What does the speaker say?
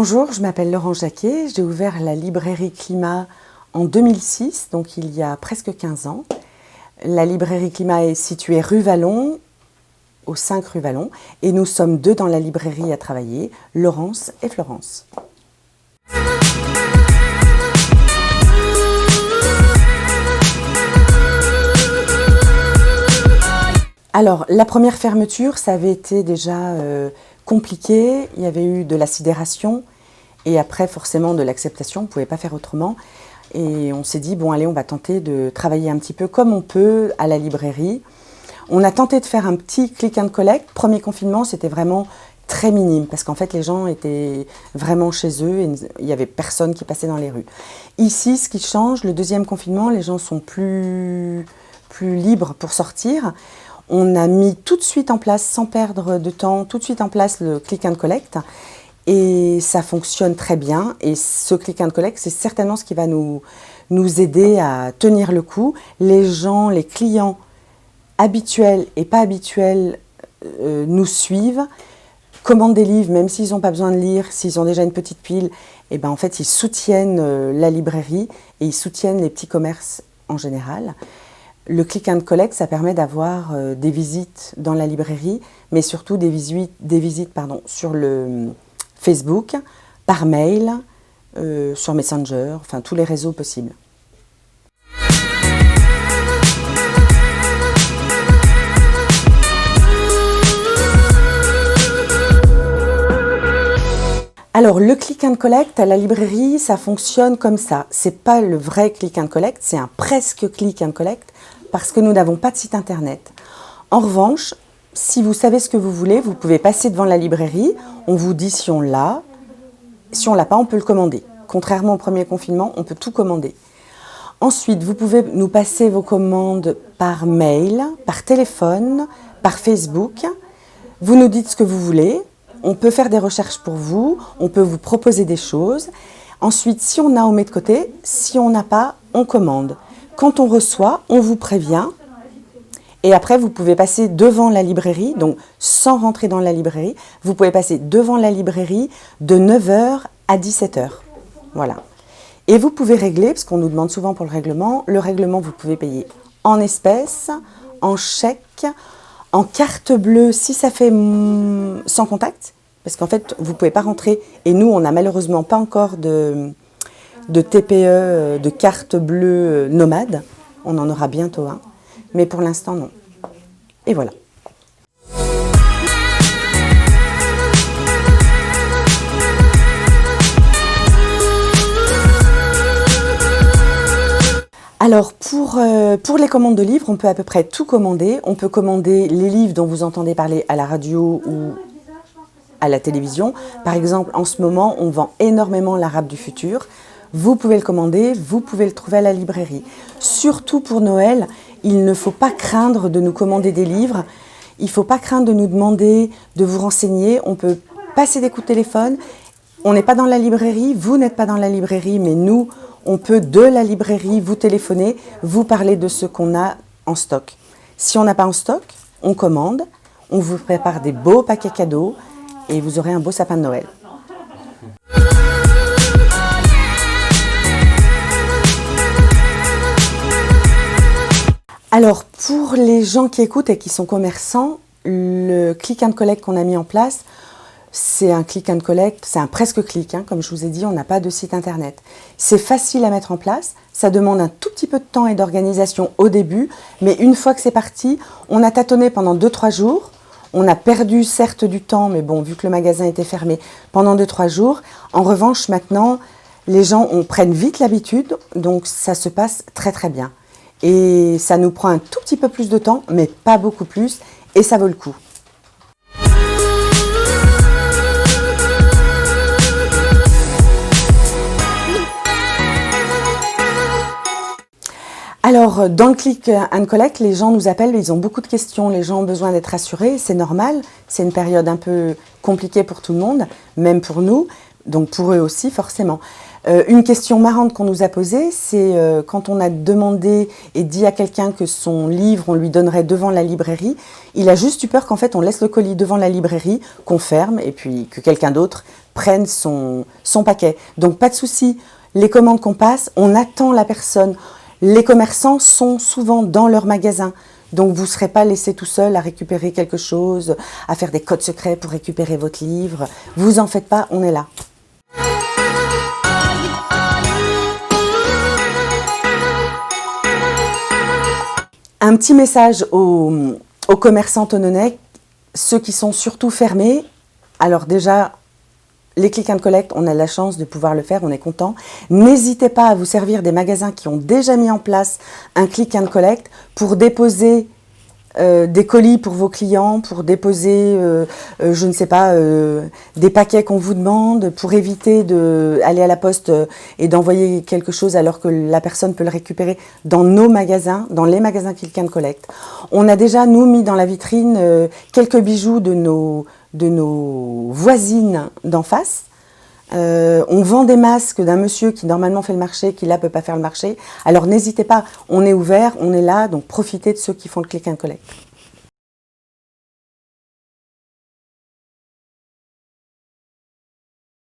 Bonjour, je m'appelle Laurence Jacquet, j'ai ouvert la librairie Climat en 2006, donc il y a presque 15 ans. La librairie Climat est située rue Vallon, au 5 rue Vallon, et nous sommes deux dans la librairie à travailler, Laurence et Florence. Alors, la première fermeture, ça avait été déjà compliqué, il y avait eu de la sidération et après forcément de l'acceptation, on ne pouvait pas faire autrement. Et on s'est dit, bon allez, on va tenter de travailler un petit peu comme on peut à la librairie. On a tenté de faire un petit click and collect. Premier confinement, c'était vraiment très minime parce qu'en fait les gens étaient vraiment chez eux et il n'y avait personne qui passait dans les rues. Ici, ce qui change, le deuxième confinement, les gens sont plus libres pour sortir. On a mis tout de suite en place, sans perdre de temps, tout de suite en place le click and collect et ça fonctionne très bien. Et ce click and collect, c'est certainement ce qui va nous aider à tenir le coup. Les gens, les clients habituels et pas habituels nous suivent, commandent des livres, même s'ils n'ont pas besoin de lire, s'ils ont déjà une petite pile, et ben en fait ils soutiennent la librairie et ils soutiennent les petits commerces en général. Le click and collect, ça permet d'avoir des visites dans la librairie, mais surtout des visites sur le Facebook, par mail, sur Messenger, enfin tous les réseaux possibles. Alors, le click and collect à la librairie, ça fonctionne comme ça. C'est pas le vrai click and collect, c'est un presque click and collect parce que nous n'avons pas de site internet. En revanche, si vous savez ce que vous voulez, vous pouvez passer devant la librairie, on vous dit si on l'a. Si on l'a pas, on peut le commander. Contrairement au premier confinement, on peut tout commander. Ensuite, vous pouvez nous passer vos commandes par mail, par téléphone, par Facebook. Vous nous dites ce que vous voulez. On peut faire des recherches pour vous, on peut vous proposer des choses. Ensuite, si on a, on met de côté. Si on n'a pas, on commande. Quand on reçoit, on vous prévient. Et après, vous pouvez passer devant la librairie, donc sans rentrer dans la librairie. Vous pouvez passer devant la librairie de 9 h à 17 h. Voilà. Et vous pouvez régler, parce qu'on nous demande souvent pour le règlement, vous pouvez payer en espèces, en chèque, en carte bleue, si ça fait sans contact, parce qu'en fait, vous ne pouvez pas rentrer. Et nous, on n'a malheureusement pas encore de TPE, de carte bleue nomade. On en aura bientôt un. Mais pour l'instant, non. Et voilà. Alors, pour les commandes de livres, on peut à peu près tout commander. On peut commander les livres dont vous entendez parler à la radio ou à la télévision. Par exemple, en ce moment, on vend énormément l'Arabe du futur. Vous pouvez le commander, vous pouvez le trouver à la librairie. Surtout pour Noël, il ne faut pas craindre de nous commander des livres. Il ne faut pas craindre de nous demander de vous renseigner. On peut passer des coups de téléphone. On n'est pas dans la librairie, vous n'êtes pas dans la librairie, mais nous, on peut de la librairie vous téléphoner, vous parler de ce qu'on a en stock. Si on n'a pas en stock, on commande, on vous prépare des beaux paquets cadeaux et vous aurez un beau sapin de Noël. Alors, pour les gens qui écoutent et qui sont commerçants, le click and collect qu'on a mis en place, c'est un click and collect, c'est un presque click, comme je vous ai dit, on n'a pas de site internet. C'est facile à mettre en place, ça demande un tout petit peu de temps et d'organisation au début, mais une fois que c'est parti, on a tâtonné pendant 2-3 jours, on a perdu certes du temps, mais bon, vu que le magasin était fermé pendant 2-3 jours, en revanche maintenant, les gens prennent vite l'habitude, donc ça se passe très très bien. Et ça nous prend un tout petit peu plus de temps, mais pas beaucoup plus, et ça vaut le coup. Alors, dans le click and collect, les gens nous appellent, ils ont beaucoup de questions, les gens ont besoin d'être rassurés, c'est normal, c'est une période un peu compliquée pour tout le monde, même pour nous, donc pour eux aussi forcément. Une question marrante qu'on nous a posée, c'est quand on a demandé et dit à quelqu'un que son livre, on lui donnerait devant la librairie, il a juste eu peur qu'en fait on laisse le colis devant la librairie, qu'on ferme et puis que quelqu'un d'autre prenne son paquet. Donc pas de souci, les commandes qu'on passe, on attend la personne. Les commerçants sont souvent dans leur magasin. Donc vous ne serez pas laissé tout seul à récupérer quelque chose, à faire des codes secrets pour récupérer votre livre. Vous en faites pas, on est là. Un petit message aux commerçants tononnais, ceux qui sont surtout fermés. Alors déjà, les click and collect, on a la chance de pouvoir le faire, on est content. N'hésitez pas à vous servir des magasins qui ont déjà mis en place un click and collect pour déposer des colis pour vos clients, pour déposer, je ne sais pas, des paquets qu'on vous demande, pour éviter d'aller à la poste et d'envoyer quelque chose alors que la personne peut le récupérer dans nos magasins, dans les magasins Click and Collect. On a déjà, nous, mis dans la vitrine quelques bijoux de nos voisines d'en face. On vend des masques d'un monsieur qui normalement fait le marché, qui là peut pas faire le marché. Alors n'hésitez pas, on est ouvert, on est là, donc profitez de ceux qui font le click and collect.